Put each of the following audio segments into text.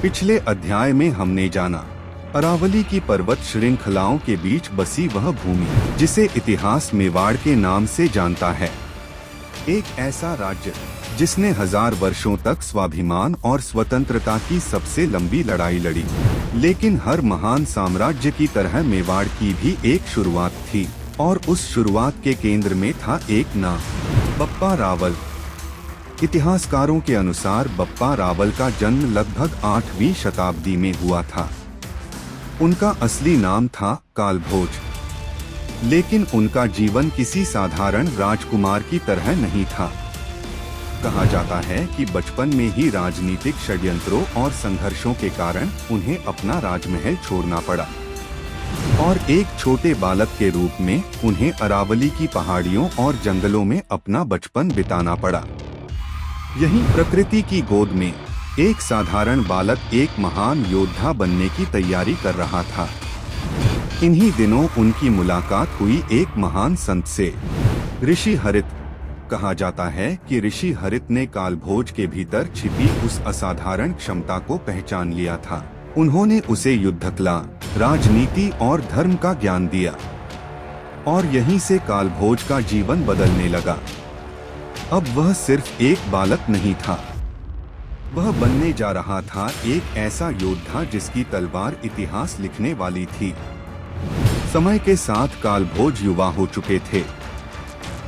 पिछले अध्याय में हमने जाना अरावली की पर्वत श्रृंखलाओं के बीच बसी वह भूमि जिसे इतिहास मेवाड़ के नाम से जानता है। एक ऐसा राज्य जिसने 1000 वर्षों तक स्वाभिमान और स्वतंत्रता की सबसे लंबी लड़ाई लड़ी। लेकिन हर महान साम्राज्य की तरह मेवाड़ की भी एक शुरुआत थी और उस शुरुआत के केंद्र में था एक नाम, बप्पा रावल। इतिहासकारों के अनुसार बप्पा रावल का जन्म लगभग 8वीं शताब्दी में हुआ था। उनका असली नाम था कालभोज, लेकिन उनका जीवन किसी साधारण राजकुमार की तरह नहीं था। कहा जाता है कि बचपन में ही राजनीतिक षड्यंत्रों और संघर्षों के कारण उन्हें अपना राजमहल छोड़ना पड़ा और एक छोटे बालक के रूप में उन्हें अरावली की पहाड़ियों और जंगलों में अपना बचपन बिताना पड़ा। यहीं प्रकृति की गोद में एक साधारण बालक एक महान योद्धा बनने की तैयारी कर रहा था। इन्हीं दिनों उनकी मुलाकात हुई एक महान संत से, ऋषि हरित। कहा जाता है कि ऋषि हरित ने कालभोज के भीतर छिपी उस असाधारण क्षमता को पहचान लिया था। उन्होंने उसे युद्धकला, राजनीति और धर्म का ज्ञान दिया और यहीं से कालभोज का जीवन बदलने लगा। अब वह सिर्फ एक बालक नहीं था, वह बनने जा रहा था एक ऐसा योद्धा जिसकी तलवार इतिहास लिखने वाली थी। समय के साथ कालभोज युवा हो चुके थे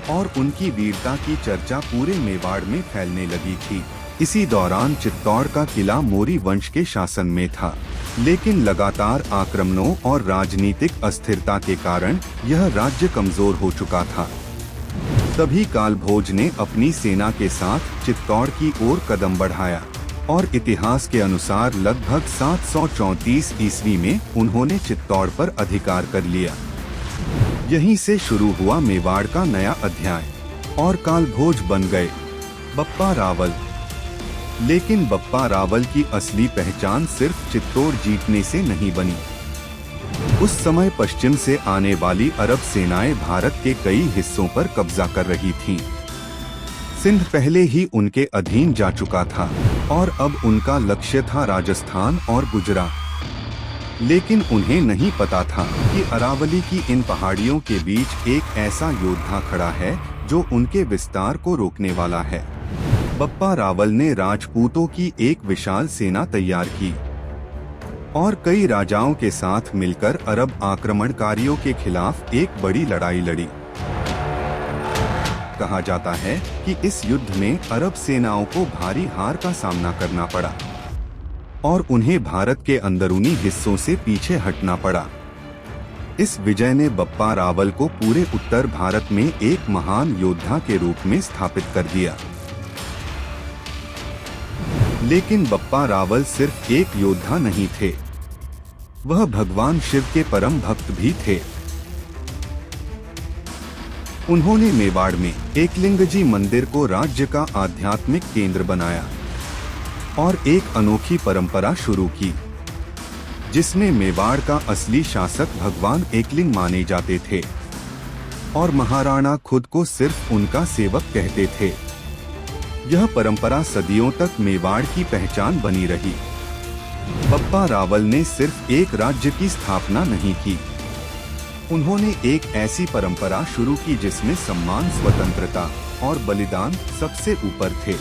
और उनकी वीरता की चर्चा पूरे मेवाड़ में फैलने लगी थी। इसी दौरान चित्तौड़ का किला मौर्य वंश के शासन में था, लेकिन लगातार आक्रमणों और राजनीतिक अस्थिरता के कारण यह राज्य कमजोर हो चुका था। तभी कालभोज ने अपनी सेना के साथ चित्तौड़ की ओर कदम बढ़ाया और इतिहास के अनुसार लगभग 734 ईस्वी में उन्होंने चित्तौड़ पर अधिकार कर लिया। यहीं से शुरू हुआ मेवाड़ का नया अध्याय और कालभोज बन गए बप्पा रावल। लेकिन बप्पा रावल की असली पहचान सिर्फ चित्तौड़ जीतने से नहीं बनी। उस समय पश्चिम से आने वाली अरब सेनाएं भारत के कई हिस्सों पर कब्जा कर रही थीं। सिंध पहले ही उनके अधीन जा चुका था और अब उनका लक्ष्य था राजस्थान और गुजरात। लेकिन उन्हें नहीं पता था कि अरावली की इन पहाड़ियों के बीच एक ऐसा योद्धा खड़ा है जो उनके विस्तार को रोकने वाला है। बप्पा रावल ने राजपूतों की एक विशाल सेना तैयार की और कई राजाओं के साथ मिलकर अरब आक्रमणकारियों के खिलाफ एक बड़ी लड़ाई लड़ी। कहा जाता है कि इस युद्ध में अरब सेनाओं को भारी हार का सामना करना पड़ा और उन्हें भारत के अंदरूनी हिस्सों से पीछे हटना पड़ा। इस विजय ने बप्पा रावल को पूरे उत्तर भारत में एक महान योद्धा के रूप में स्थापित कर दिया। लेकिन बप्पा रावल सिर्फ एक योद्धा नहीं थे, वह भगवान शिव के परम भक्त भी थे। उन्होंने मेवाड़ में एकलिंगजी मंदिर को राज्य का आध्यात्मिक केंद्र बनाया और एक अनोखी परंपरा शुरू की, जिसमें मेवाड़ का असली शासक भगवान एकलिंग माने जाते थे और महाराणा खुद को सिर्फ उनका सेवक कहते थे। यह परंपरा सदियों तक मेवाड़ की पहचान बनी रही। बप्पा रावल ने सिर्फ एक राज्य की स्थापना नहीं की, उन्होंने एक ऐसी परंपरा शुरू की जिसमें सम्मान, स्वतंत्रता और बलिदान सबसे ऊपर थे।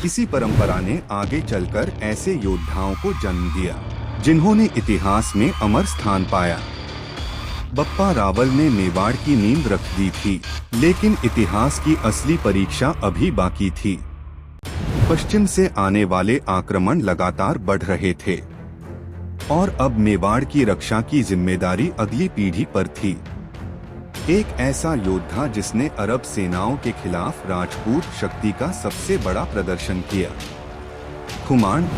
इसी परंपरा ने आगे चलकर ऐसे योद्धाओं को जन्म दिया जिन्होंने इतिहास में अमर स्थान पाया। बप्पा रावल ने मेवाड़ की नींव रख दी थी, लेकिन इतिहास की असली परीक्षा अभी बाकी थी। पश्चिम से आने वाले आक्रमण लगातार बढ़ रहे थे और अब मेवाड़ की रक्षा की जिम्मेदारी अगली पीढ़ी पर थी। एक ऐसा योद्धा जिसने अरब सेनाओं के खिलाफ राजपूत शक्ति का सबसे बड़ा प्रदर्शन किया। खुमान